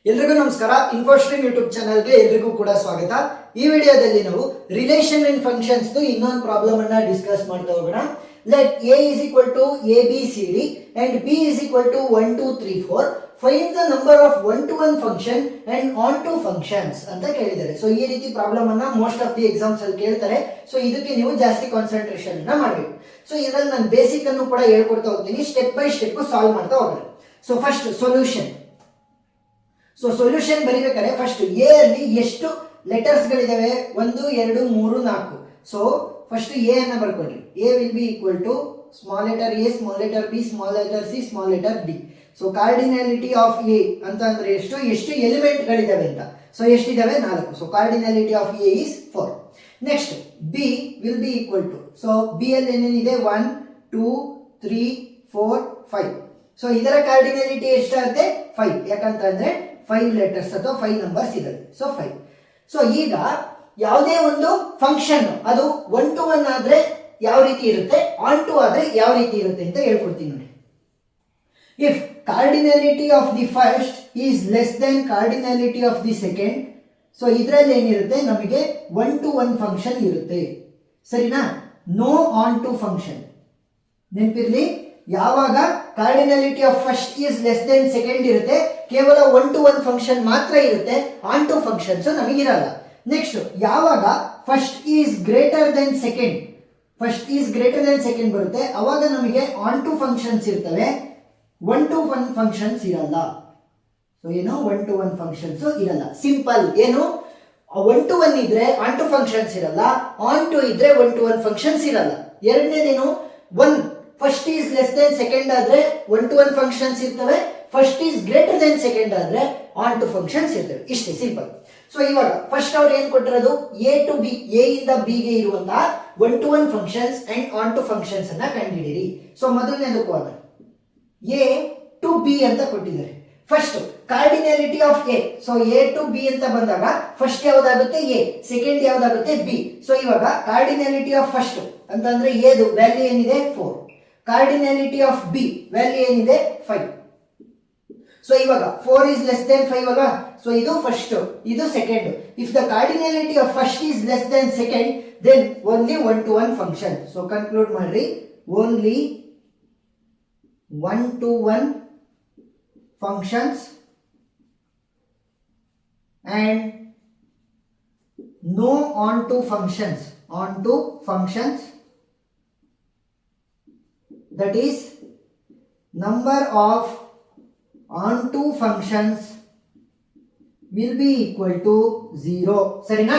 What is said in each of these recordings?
ಎಲ್ರಿಗೂ ನಮಸ್ಕಾರ. ಇನ್ಫೋಸ್ಟ್ರೀಮ್ ಯೂಟ್ಯೂಬ್ ಚಾನಲ್ಗೆ ಎಲ್ರಿಗೂ ಕೂಡ ಸ್ವಾಗತ. ಈ ವಿಡಿಯೋದಲ್ಲಿ ನಾವು ರಿಲೇಷನ್ ಅಂಡ್ ಫಂಕ್ಷನ್ಸ್ ಇನ್ನೊಂದು ಪ್ರಾಬ್ಲಮ್ ಅನ್ನ ಡಿಸ್ಕಸ್ ಮಾಡ್ತಾ ಹೋಗೋಣ. Let a is equal to abcd and b is equal to 1 2 3 4. Find the number of one to one function and on to functions ಅಂತ ಕೇಳಿದ್ದಾರೆ. ಸೊ ಈ ರೀತಿ ಪ್ರಾಬ್ಲಮ್ ಅನ್ನ ಮೋಸ್ಟ್ ಆಫ್ ದಿ ಎಕ್ಸಾಮ್ಸ್ ಅಲ್ಲಿ ಕೇಳ್ತಾರೆ. ಸೊ ಇದಕ್ಕೆ ನೀವು ಜಾಸ್ತಿ ಕಾನ್ಸಂಟ್ರೇಷನ್ ಅನ್ನ ಮಾಡಬೇಕು. ಸೊ ಇದರಲ್ಲಿ ನಾನು ಬೇಸಿಕ್ ಅನ್ನು ಕೂಡ ಹೇಳ್ಕೊಡ್ತಾ ಹೋಗ್ತೀನಿ, ಸ್ಟೆಪ್ ಬೈ ಸ್ಟೆಪ್ ಸಾಲ್ವ್ ಮಾಡ್ತಾ ಹೋಗೋಣ. So first solution. So solution ಬರೀಬೇಕಾದ್ರೆ ಫಸ್ಟ್ ಎ ಅಲ್ಲಿ ಎಷ್ಟು ಲೆಟರ್ಸ್ ಗಳಿದಾವೆ? 1 2 3 4. ಸೊ ಫಸ್ಟ್ ಎ ಅನ್ನ ಬರ್ಕೊಳ್ಳಿ. A will be equal to small letter A, small letter B, small letter C, small letter D. So cardinality of A ಅಂತ ಅಂದ್ರೆ ಎಷ್ಟು element ಗಳಿದಾವೆ ಅಂತ. ಸೊ ಎಷ್ಟಿದಾವೆ? 4. So cardinality of A is 4. Next B will be equal to, so B ಅಲ್ಲಿ ಏನೇನಿದೆ? 1 2 3 4 5. So ಇದರ ಕಾರ್ಡಿನಾಲಿಟಿ ಎಷ್ಟಾಗುತ್ತೆ? 5. ಯಾಕಂತಂದ್ರೆ 5 ಲೆಟರ್ಸ್ ಅಥವಾ 5 ನಂಬರ್ಸ್ ಇದೆ. ಸೊ 5. ಸೊ ಈಗ ಯಾವುದೇ ಒಂದು ಫಂಕ್ಷನ್ ಅದು 1 to 1 ಆದ್ರೆ ಯಾವ ರೀತಿ ಇರುತ್ತೆ, ಆನ್ ಟು ಆದ್ರೆ ಯಾವ ರೀತಿ ಇರುತ್ತೆ ಅಂತ ಹೇಳ್ಕೊಡ್ತೀನಿ ನೋಡಿ. If cardinality of the first is less than cardinality of the second, so ಇದರಲ್ಲಿ ಏನಿರುತ್ತೆ? ನಮಗೆ 1 to 1 ಫಂಕ್ಷನ್ ಇರುತ್ತೆ. ಸರಿನಾ? No onto function. ನೆನಪಿರ್ಲಿ, ಯಾವಾಗ cardinality of first is less than second ಇರುತ್ತೆ, ಕೇವಲ 1 to 1 ಫಂಕ್ಷನ್ ಮಾತ್ರ ಇರುತ್ತೆ, ಆನ್ ಟು ಫಂಕ್ಷನ್ಸ್ ನಮಗಿರಲ್ಲ. ನೆಕ್ಸ್ಟ್ ಯಾವಾಗ first is greater than second, first is greater than second ಬರುತ್ತೆ, ಅವಾಗ ನಮಗೆ ಆನ್ ಟು ಫಂಕ್ಷನ್ಸ್ ಇರ್ತವೆ, 1 to 1 ಫಂಕ್ಷನ್ಸ್ ಇರಲ್ಲ. ಸೊ ಏನು? 1 to 1 ಫಂಕ್ಷನ್ಸ್ ಇರಲ್ಲ. ಸಿಂಪಲ್. ಏನು? 1 to 1 ಇದ್ರೆ ಆನ್ ಟು ಫಂಕ್ಷನ್ಸ್ ಇರಲ್ಲ, ಆನ್ ಟು ಇದ್ರೆ 1 to 1 ಫಂಕ್ಷನ್ಸ್ ಇರಲ್ಲ. ಎರಡನೇದೇನು? 1 first is less than second ಆದ್ರೆ 1 to 1 ಫಂಕ್ಷನ್ಸ್ ಇರ್ತವೆ, first is greater than second ಆದ್ರೆ ಆನ್ ಟು ಫಂಕ್ಷನ್ಸ್ ಇರ್ತವೆ. ಇಷ್ಟೇ, ಸಿಂಪಲ್. ಸೊ ಇವಾಗ ಫಸ್ಟ್ ಅವ್ರು ಏನ್ ಕೊಟ್ಟಿರೋದು? ಎ ಟು ಬಿ, ಎ ಇಂದ ಬಿ ಗೆ ಇರುವಂತಹ 1 to 1 functions and onto functions ಅನ್ನ ಕಂಡುಹಿಡಿಯಿರಿ. ಸೊ ಮೊದಲನೇದಕ್ಕೂ ಅದ ಎ ಟು ಬಿ ಅಂತ ಕೊಟ್ಟಿದ್ದಾರೆ. First cardinality of A. So A to B ಅಂತ ಬಂದಾಗ ಫಸ್ಟ್ ಯಾವ್ದಾಗುತ್ತೆ? ಎ. ಸೆಕೆಂಡ್ ಯಾವ್ದಾಗುತ್ತೆ? ಬಿ. ಸೊ ಇವಾಗ ಕಾರ್ಡಿನಾಲಿಟಿ ಆಫ್ ಫಸ್ಟ್ ಅಂತಂದ್ರೆ ಎದು ವ್ಯಾಲ್ಯೂ ಏನಿದೆ? 4. ಕಾರ್ಡಿನಾಲಿಟಿ ಆಫ್ ಬಿ ವ್ಯಾಲ್ಯೂ ಏನಿದೆ? 5. ಸೊ ಇವಾಗ 4 is less than 5 ಅಲ್ವಾ? ಸೊ ಇದು ಫಸ್ಟ್, ಇದು second. If the cardinality of first is less than second, then only 1 to 1 function. So conclude ಮಾಡ್ರಿ, only 1 to 1 functions and no onto functions. Onto functions, that is number of onto functions will be equal to 0. ಸರಿನಾ?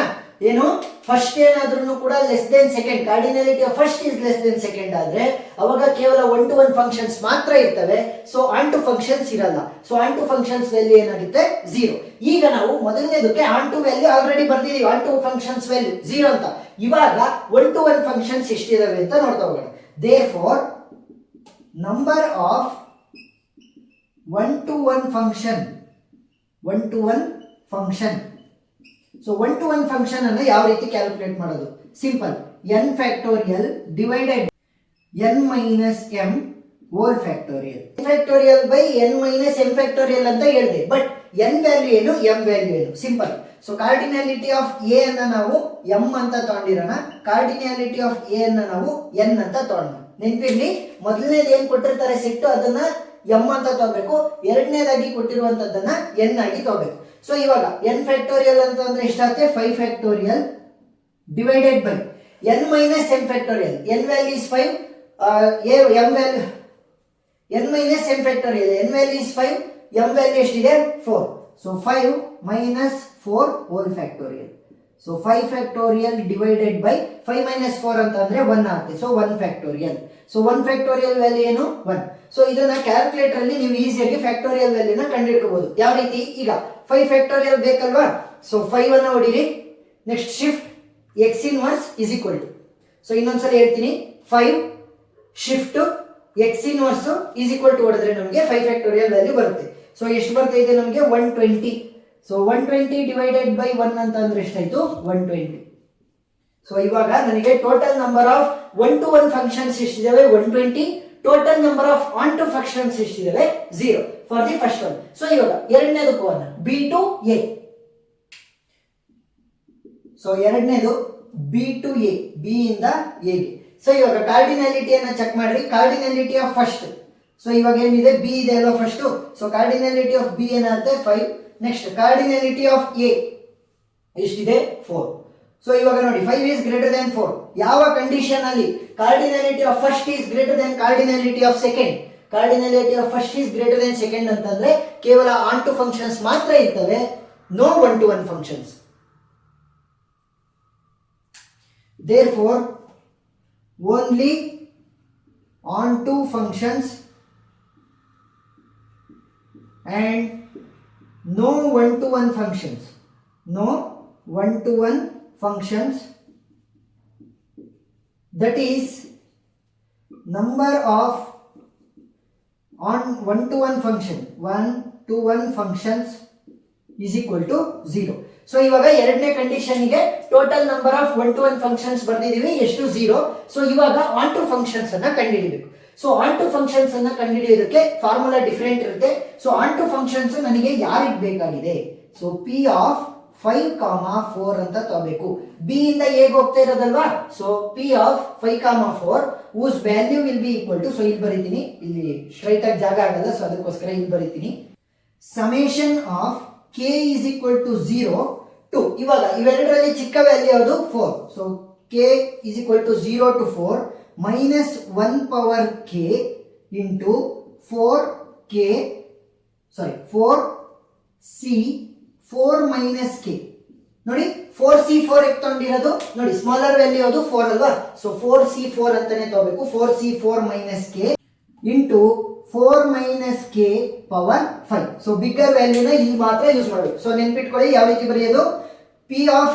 ಏನು? First ಏನಾದ್ರೂ ಕೂಡ less than second, cardinality of first is less than second ಆದ್ರೆ ಅವಾಗ ಕೇವಲ 1 to 1 functions ಮಾತ್ರ ಇರ್ತವೆ. So onto functions ಇರಲ್ಲ. So onto functions value ಏನಾಗುತ್ತೆ? 0. ಈಗ ನಾವು ಮೊದಲನೇದಕ್ಕೆ ಆನ್ ಟು ವ್ಯಾಲ್ಯೂ ಆಲ್ರೆಡಿ ಬರ್ದಿದೀವಿ, ಆನ್ ಟು ಫಂಕ್ಷನ್ಸ್ ವ್ಯಾಲ್ಯೂ 0 ಅಂತ. ಇವಾಗ 1 to 1 ಫಂಕ್ಷನ್ಸ್ ಎಷ್ಟಿದಾವೆ ಅಂತ ನೋಡ್ತಾ ಹೋಗೋಣ. therefore number of 1 to 1 function, 1 to 1 function. So 1 to 1 function ಅನ್ನು ಯಾವ ರೀತಿ ಕ್ಯಾಲ್ಕುಲೇಟ್ ಮಾಡೋದು? Simple. n factorial divided n minus m whole factorial. Factorial by n minus m factorial ಅಂತ ಹೇಳಿದೆ. ಬಟ್ n ವ್ಯಾಲ್ಯೂ ಏನು, m ವ್ಯಾಲ್ಯೂ ಏನು? Simple. So cardinality of A ಅನ್ನ ನಾವು m ಅಂತ ತಗೊಂಡಿರೋಣ, ಕಾರ್ಡಿನಾಲಿಟಿ ಆಫ್ ಎ ಅನ್ನ ನಾವು n ಅಂತ ತಗೊಂಡ. ನೆನಪಿರ್ಲಿ, ಮೊದಲನೇದು ಏನ್ ಕೊಟ್ಟಿರ್ತಾರೆ ಸೆಟ್, ಅದನ್ನ m ಅಂತ ತಗೋಬೇಕು. ಎರಡನೇದಾಗಿ ಕೊಟ್ಟಿರುವಂತದ್ದನ್ನ n ಆಗಿ ತಗೋಬೇಕು. ಸೊ ಇವಾಗ n ಫ್ಯಾಕ್ಟೋರಿಯಲ್ ಅಂತ ಅಂದ್ರೆ ಎಷ್ಟಾಗುತ್ತೆ? 5 factorial divided by n minus m factorial. n value is 5, m value n minus m factorial, n value is 5, m value ಎಷ್ಟಿದೆ? 4. So 5 minus 4 whole factorial. So 5 factorial divided by 5 minus 4 ಅಂತ ಅಂದ್ರೆ 1 ಆಗುತ್ತೆ. So 1 factorial. So 1 factorial value ಏನು? 1. So ಇದನ್ನ calculator ಅಲ್ಲಿ ನೀವು ಈಸಿಯಾಗಿ factorial ವ್ಯಾಲ್ಯೂನ ಕಂಡುಹಿಡ್ಕೋಬಹುದು. ಯಾವ ರೀತಿ? ಈಗ 5 ಫ್ಯಾಕ್ಟೋರಿಯಲ್ ಬೇಕಲ್ವಾ? ಸೊ 5 ಅನ್ನ ಹೊಡಿರಿ. Next shift x inverse is equal to, so ಇನ್ನೊಂದ್ಸರಿ ಹೇಳ್ತೀನಿ, 5 shift x inverse is equal to ಹೊಡೆದ್ರೆ ನಮಗೆ 5 ಫ್ಯಾಕ್ಟೋರಿಯಲ್ ವ್ಯಾಲ್ಯೂ ಬರುತ್ತೆ. ಸೊ ಎಷ್ಟು ಬರ್ತಾ ಇದೆ ನಮಗೆ? 120. ಸೊ 120 ಡಿವೈಡೆಡ್ ಬೈ 1 ಅಂತ ಅಂದ್ರೆ ಎಷ್ಟಾಯ್ತು? 120. ಸೊ ಇವಾಗ ನನಗೆ total number of 1 to 1 functions ಎಷ್ಟಿದಾವೆ? 120. Total number of onto functions ಎಷ್ಟಿದಾವೆ 0 for the first one. So ಇವಾಗ ಎರಡನೇದಕ್ಕೂ ಬಿ ಟು ಎ. ಸೊ ಎರಡನೇದು ಬಿ ಟು ಎ, ಬಿ ಇಂದ ಎ ಗೆ. ಸೊ ಇವಾಗ ಕಾರ್ಡಿನಾಲಿಟಿಯನ್ನ ಚೆಕ್ ಮಾಡ್ರಿ. ಕಾರ್ಡಿನಾಲಿಟಿ ಆಫ್ ಫಸ್ಟ್, ಸೊ ಇವಾಗ ಏನಿದೆ ಬಿ ಇದೆ ಅಲ್ವಾ first. So cardinality of B ಏನಾಗುತ್ತೆ 5. ನೆಕ್ಸ್ಟ್ ಕಾರ್ಡಿನಾಲಿಟಿ ಆಫ್ ಎ ಎಷ್ಟಿದೆ 4. ಸೊ ಇವಾಗ ನೋಡಿ 5 is greater than 4. ಯಾವ ಕಂಡೀಷನ್ ಅಲ್ಲಿ cardinality of first is greater than cardinality of second? Cardinality of first is greater than second ಅಂತಂದ್ರೆ ಕೇವಲ ಆನ್ ಟು ಫಂಕ್ಷನ್ಸ್ ಮಾತ್ರ ಇರ್ತವೆ, no one to one functions. Therefore, only on to functions and no one to one functions. No one to one functions. That is, number of on one to one function, one to one functions is equal to 0. So ಇವಾಗ ಎರಡನೇ condition ಗೆ total number of one to one functions ಬರ್ದಿದೀವಿ, ಎಷ್ಟು 0. So ಇವಾಗ on to functions ಅನ್ನ ಕಂಡುಹಿಡಿಯಬೇಕು. So onto functions ಅನ್ನ ಕಂಡುಹಿಡಿಯೋದಕ್ಕೆ formula different ಇರುತ್ತೆ. ಸೊ ಆನ್ ಟು ಫಂಕ್ಷನ್ಸ್ ನನಗೆ ಯಾರಿಗೆ ಬೇಕಾಗಿದೆ? ಸೊ ಪಿ ಆಫ್ 5, 4 ಅಂತ ತಗೋಬೇಕು. ಬಿ ಇಂದ ಎಗೆ ಹೋಗ್ತಾ ಇರೋದಲ್ವಾ. So P of 5, 4 whose value will be equal to, so ಇಲ್ಲಿ ಬರೀತೀನಿ, ಇಲ್ಲಿ ಸ್ಟ್ರೈಟ್ ಆಗಿ ಜಾಗ ಆಗಲ್ಲ, ಸೊ ಅದಕ್ಕೋಸ್ಕರ ಇಲ್ಲಿ ಬರೀತೀನಿ, summation of k is equal to 0 to, ಇವಾಗ ಇವೆರಡರಲ್ಲಿ ಚಿಕ್ಕ ವ್ಯಾಲ್ಯೂ ಯಾವುದು 4. So k is equal to 0 to 4 minus 1 power k into 4c 4 minus k. ನೋಡಿ 4c4 ತಗೊಂಡಿರೋದು ನೋಡಿ, ಸ್ಮಾಲರ್ ವ್ಯಾಲ್ಯೂ ಯಾವುದು 4 ಅಲ್ವಾ. ಸೊ 4c4 ಅಂತಾನೆ ತಗೋಬೇಕು. 4c4 minus k into 4 minus k power 5. So bigger ವ್ಯಾಲ್ಯೂನ ಇಲ್ಲಿ ಮಾತ್ರ ಯೂಸ್ ಮಾಡಬೇಕು. ಸೊ ನೆನ್ಪಿಟ್ಕೊಳ್ಳಿ ಯಾವ ರೀತಿ ಬರೆಯೋದು. ಪಿ ಆಫ್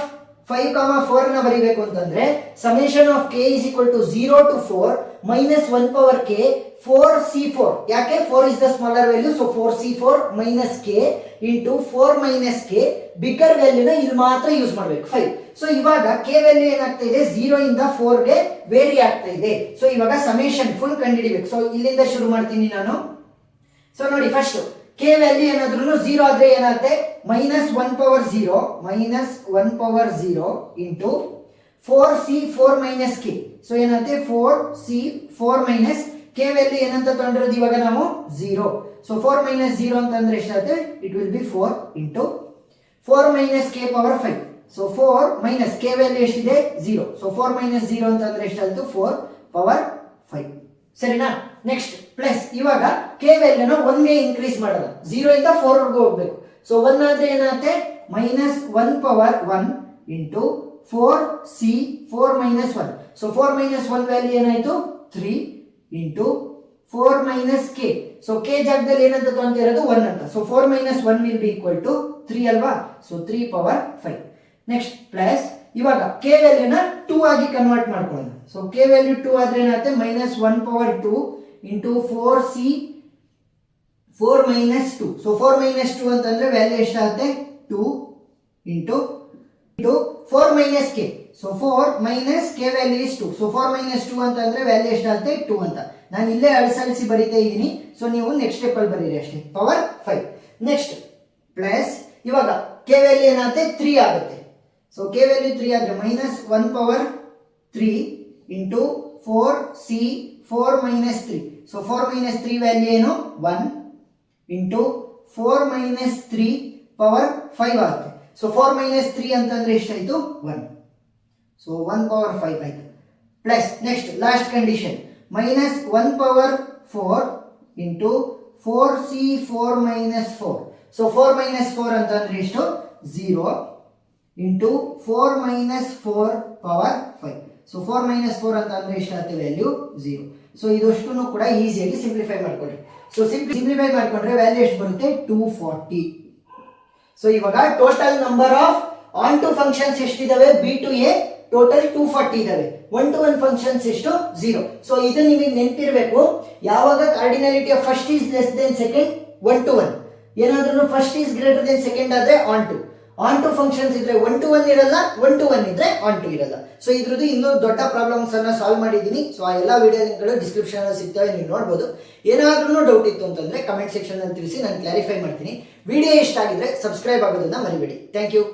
5, 4 ನ ಬರೀಬೇಕು ಅಂತಂದ್ರೆ summation of k is equal to 0 to 4 minus 1 power k 4c4. ಯಾಕೆ 4 is the smaller value, so 4c4 minus k into 4 minus k, bigger ವ್ಯಾಲ್ಯೂನ ಇಲ್ಲಿ ಮಾತ್ರ ಯೂಸ್ ಮಾಡಬೇಕು 5. ಸೊ ಇವಾಗ k ವ್ಯಾಲ್ಯೂ ಏನಾಗ್ತಾ ಇದೆ 0 ಇಂದ 4 ಗೆ ವೇರಿ ಆಗ್ತಾ ಇದೆ. ಸೊ ಇವಾಗ ಸಮೇಷನ್ ಫುಲ್ ಕಂಡುಹಿಡಿಬೇಕು. ಸೊ ಇಲ್ಲಿಂದ ಶುರು ಮಾಡ್ತೀನಿ ನಾನು. ಸೊ ನೋಡಿ ಫಸ್ಟ್ k ವ್ಯಾಲ್ಯೂ ಏನಾದ್ರೂ 0 ಆದ್ರೆ ಏನಾಗುತ್ತೆ minus 1 power 0 into 4c4 minus k. So ಏನಾಗುತ್ತೆ 4c4 minus k ವ್ಯಾಲ್ಯೂ ಏನಂತ ತಗೊಂಡಿರೋದು ಇವಾಗ ನಾವು 0. ಸೊ 4 minus 0 ಅಂತಂದ್ರೆ ಎಷ್ಟಾಗುತ್ತೆ? It will be 4 into 4 minus k power 5. So 4 minus k value ಎಷ್ಟಿದೆ 0. ಸೊ 4 minus 0 ಅಂತಂದ್ರೆ ಎಷ್ಟಾಯ್ತು 4 power 5. ಸರಿನಾ? ನೆಕ್ಸ್ಟ್ ಪ್ಲಸ್ ಇವಾಗ k ವ್ಯಾಲ್ಯೂನ 1 ಗೆ ಇನ್ಕ್ರೀಸ್ ಮಾಡೋಣ. 0 ಇಂದ 4 ವರೆಗೂ ಹೋಗಬೇಕು. ಸೊ 1 ಆದ್ರೆ ಏನಾಗುತ್ತೆ minus 1 power 1 into 4c4 minus 1. So 4 minus 1 value ಏನಾಯ್ತು 3 into 4 minus k. So k ಜಾಗದಲ್ಲಿ ಏನಂತ ತಗೊಂತಿರೋದು 1 ಅಂತ. So 4 minus 1 will be equal to 3 ಅಲ್ವಾ. So 3 power 5. ನೆಕ್ಸ್ಟ್ ಪ್ಲಸ್ ಇವಾಗ k ವ್ಯಾಲ್ಯೂನ 2 ಆಗಿ ಕನ್ವರ್ಟ್ ಮಾಡ್ಕೊಳ್ಳೋಣ. ಸೊ k ವ್ಯಾಲ್ಯೂ 2 ಆದ್ರೆ ಏನಾಗುತ್ತೆ minus 1 power 2 into 4c4 minus 2. So 4 minus 2 ಅಂತಂದ್ರೆ ವ್ಯಾಲ್ಯೂ ಎಷ್ಟಾಗುತ್ತೆ 2 into 4 minus k. So 4 minus k value is 2. So 4 minus 2 ಅಂತಂದ್ರೆ value ಎಷ್ಟಾಗುತ್ತೆ 2 ಅಂತ. ನಾನು ಇಲ್ಲೇ ಅಳಿಸಿ ಬರೀತಾ ಇದ್ದೀನಿ. ಸೊ ನೀವು ನೆಕ್ಸ್ಟ್ ಸ್ಟೆಪ್ ಅಲ್ಲಿ ಬರೀರಿ ಅಷ್ಟೇ, ಪವರ್ 5. ನೆಕ್ಸ್ಟ್ ಪ್ಲಸ್ ಇವಾಗ k ವ್ಯಾಲ್ಯೂ ಏನಾಗುತ್ತೆ 3 ಆಗುತ್ತೆ. ಸೊ k ವ್ಯಾಲ್ಯೂ 3 ಆದ್ರೆ minus 1 power 3 into 4c4 minus 3. So 4 minus 3 value ಏನು 1 into 4 minus 3 power 5 ಆಗುತ್ತೆ. ಸೊ 4 minus 3 ಅಂತಂದ್ರೆ ಎಷ್ಟಾಯ್ತು 1. ಸೊ 1 power 5 ಆಯ್ತು. Plus next last condition minus 1 power 4 into 4c4 minus 4. So 4 minus 4 ಅಂತಂದ್ರೆ ಎಷ್ಟು 0 into 4 minus 4 power 5. So 4 minus 4 ಅಂತಂದ್ರೆ ಎಷ್ಟಾಗುತ್ತೆ value 0. So ಇದಷ್ಟನ್ನು ಕೂಡ ಈಸಿಯಾಗಿ ಸಿಂಪ್ಲಿಫೈ ಮಾಡ್ಕೊಳ್ಳಿ. ಸೊ ಸಿಂಪ್ಲಿಫೈ ಮಾಡ್ಕೊಂಡ್ರೆ ವ್ಯಾಲ್ಯೂ ಎಷ್ಟು ಬರುತ್ತೆ 240. ಸೊ ಇವಾಗ total number of onto functions ಎಷ್ಟಿದಾವೆ ಬಿ ಟು ಎ ಟೋಟಲ್ 240 ಇದಾವೆ. ಒನ್ ಟು ಒನ್ ಫಂಕ್ಷನ್ಸ್ ಎಷ್ಟು 0. ಸೊ ಇದು ನಿಮಗೆ ನೆನಪಿರಬೇಕು. ಯಾವಾಗ cardinality of first is less than second 1 to 1, ಏನಾದ್ರೂ first is greater than second ಆದ್ರೆ onto, onto functions ಇದ್ರೆ 1 to 1 ಇರಲ್ಲ, 1 to 1 ಇದ್ರೆ ಆನ್ ಟು ಇರಲ್ಲ. ಸೊ ಇದ್ರದ್ದು ಇನ್ನೂ ದೊಡ್ಡ ಪ್ರಾಬ್ಲಮ್ಸ್ ಅನ್ನ ಸಾಲ್ವ್ ಮಾಡಿದ್ದೀನಿ. ಸೊ ಆ ಎಲ್ಲ ವಿಡಿಯೋ ಲಿಂಕ್ಗಳು ಡಿಸ್ಕ್ರಿಪ್ಷನ್ ಅಲ್ಲಿ ಸಿಗ್ತವೆ, ನೀವು ನೋಡ್ಬೋದು. ಏನಾದ್ರೂ ಡೌಟ್ ಇತ್ತು ಅಂತಂದ್ರೆ ಕಮೆಂಟ್ ಸೆಕ್ಷನ್ ಅಲ್ಲಿ ತಿಳಿಸಿ, ನಾನು ಕ್ಲಾರಿಫೈ ಮಾಡ್ತೀನಿ. ವಿಡಿಯೋ ಇಷ್ಟ ಆಗಿದ್ರೆ ಸಬ್ಸ್ಕ್ರೈಬ್ ಆಗೋದನ್ನ ಮರಿಬೇಡಿ. Thank you.